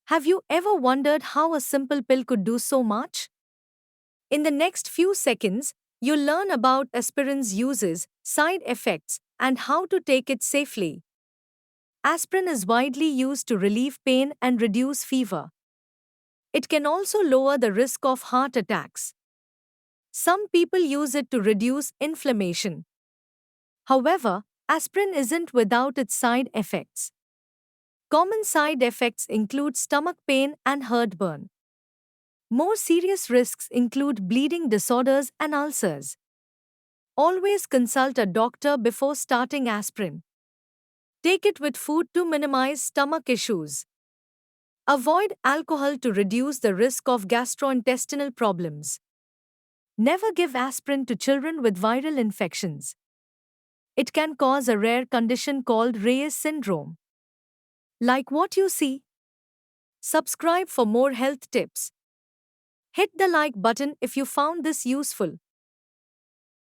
Have you ever wondered how a simple pill could do so much? In the next few seconds, you'll learn about aspirin's uses, side effects, and how to take it safely. Aspirin is widely used to relieve pain and reduce fever. It can also lower the risk of heart attacks. Some people use it to reduce inflammation. However, aspirin isn't without its side effects. Common side effects include stomach pain and heartburn. More serious risks include bleeding disorders and ulcers. Always consult a doctor before starting aspirin. Take it with food to minimize stomach issues. Avoid alcohol to reduce the risk of gastrointestinal problems. Never give aspirin to children with viral infections. It can cause a rare condition called Reyes syndrome. Like what you see? Subscribe for more health tips. Hit the like button if you found this useful.